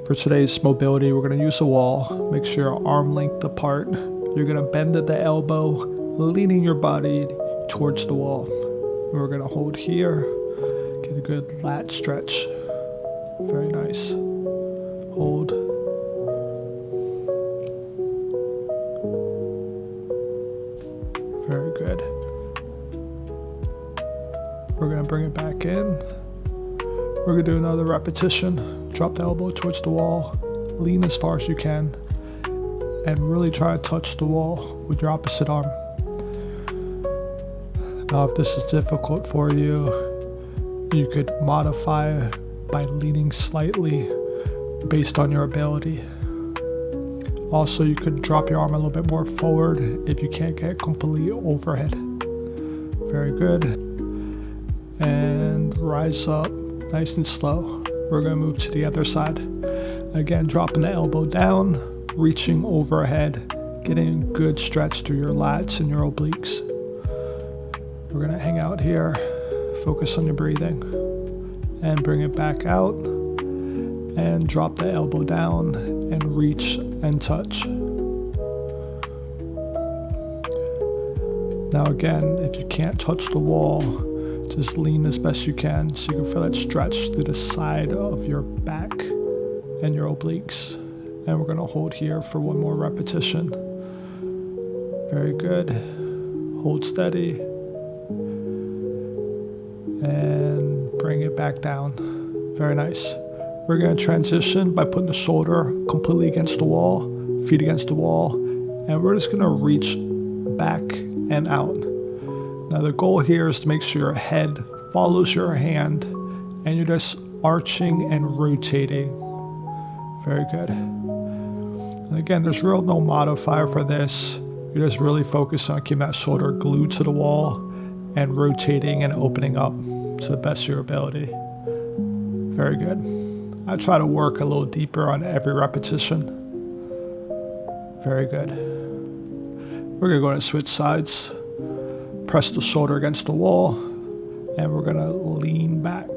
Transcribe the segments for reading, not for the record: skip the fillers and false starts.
For today's mobility, we're going to use a wall. Make sure you're arm length apart. You're going to bend at the elbow, leaning your body towards the wall. We're going to hold here. Get a good lat stretch. Very nice. Hold. Very good. We're going to bring it back in. We're going to do another repetition. Drop the elbow towards the wall. Lean as far as you can. And really try to touch the wall with your opposite arm. Now, if this is difficult for you, you could modify by leaning slightly based on your ability. Also, you could drop your arm a little bit more forward if you can't get completely overhead. Very good. And rise up nice and slow. We're going to move to the other side. Again, dropping the elbow down, reaching overhead, getting a good stretch through your lats and your obliques. We're going to hang out here, focus on your breathing, and bring it back out, and drop the elbow down, and reach and touch. Now again, if you can't touch the wall, just lean as best you can so you can feel that stretch through the side of your back and your obliques. And we're going to hold here for one more repetition. Very good. Hold steady. And bring it back down. Very nice. We're going to transition by putting the shoulder completely against the wall, feet against the wall, and we're just going to reach back and out. Now the goal here is to make sure your head follows your hand and you're just arching and rotating. Very good. And again, there's no modifier for this. You're just really focused on keeping that shoulder glued to the wall and rotating and opening up to the best of your ability. Very good. I try to work a little deeper on every repetition. Very good. We're going to go and switch sides. Press the shoulder against the wall, and we're going to lean back.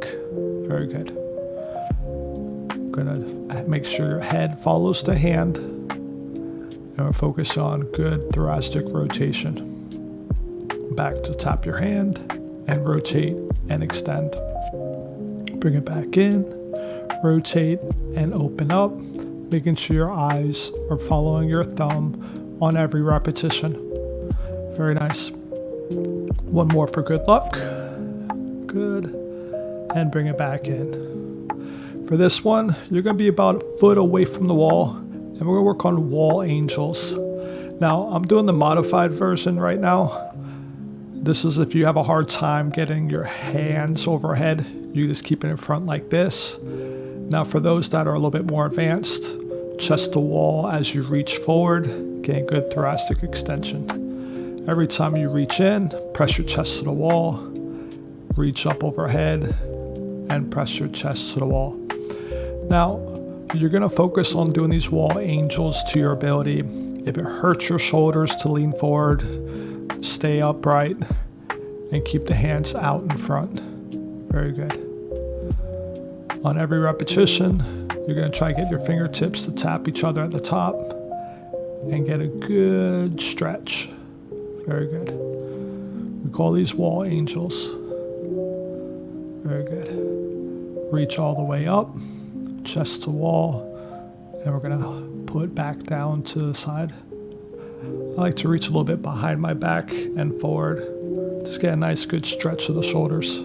Very good. We're going to make sure your head follows the hand, and we're focused on good thoracic rotation. Back to tap your hand, and rotate and extend. Bring it back in, rotate and open up, making sure your eyes are following your thumb on every repetition. Very nice. One more for good luck. Good. And bring it back in. For this one, you're going to be about a foot away from the wall, and we're going to work on wall angels. Now, I'm doing the modified version right now. This is if you have a hard time getting your hands overhead, you just keep it in front like this. Now, for those that are a little bit more advanced, chest to wall as you reach forward, getting good thoracic extension. Every time you reach in, press your chest to the wall, reach up overhead, and press your chest to the wall. Now, you're going to focus on doing these wall angels to your ability. If it hurts your shoulders to lean forward, stay upright, and keep the hands out in front. Very good. On every repetition, you're going to try to get your fingertips to tap each other at the top and get a good stretch. Very good. We call these wall angels. Very good. Reach all the way up, chest to wall, and we're going to put back down to the side. I like to reach a little bit behind my back and forward. Just get a nice good stretch of the shoulders.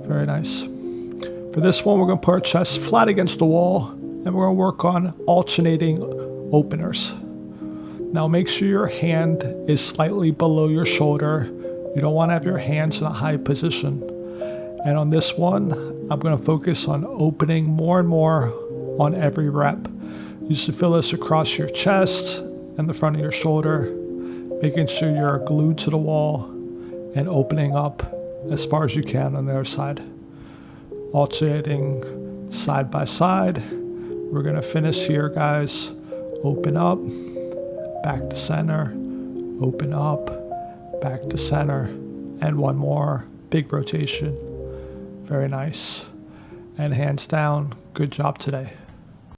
Very nice. For this one, we're going to put our chest flat against the wall, and we're going to work on alternating openers. Now make sure your hand is slightly below your shoulder. You don't want to have your hands in a high position. And on this one, I'm going to focus on opening more and more on every rep. You should feel this across your chest and the front of your shoulder, making sure you're glued to the wall and opening up as far as you can on the other side. Alternating side by side. We're going to finish here, guys. Open up, back to center, open up, back to center, and one more big rotation. Very nice. And hands down, good job today.